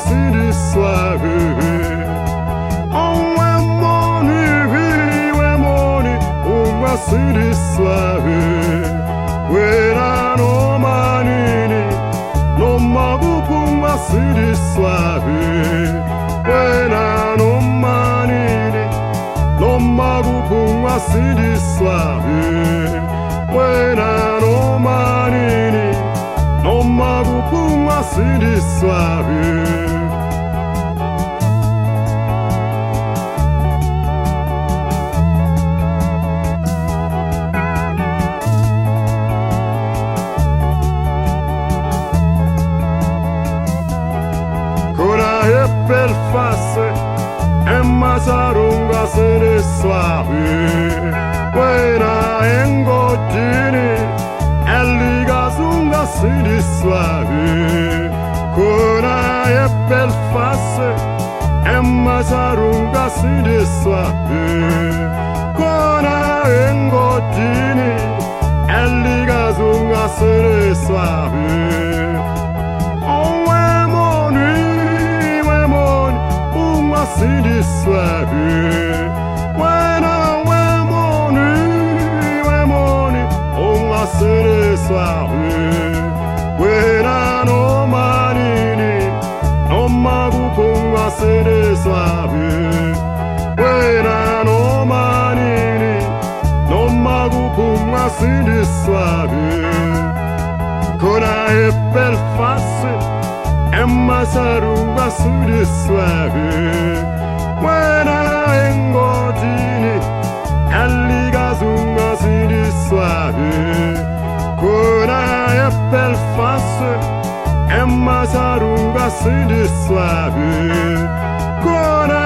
city suave. Oh, uma city suave. Wera no manini, no magupu uma city suave. Wera no manini, no magupu uma city suave. Wera no manini, no magupu uma city suave. Per face e masarunga sere suave. Buena engodini e liga sunga sere suave. Cona e per face e masarunga sere suave. Cona engodini e liga sunga sere suave. City suave. Buena wemoni, uma city suave. Buena no manini, no magupo uma city suave. Buena no manini, no magupo uma city suave. Cona e per face e masarunga city suave. Buena engodini e liga sunga city suave. Cona e per face e masarunga city suave. Cona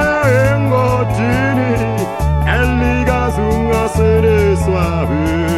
engodini e liga sunga city suave.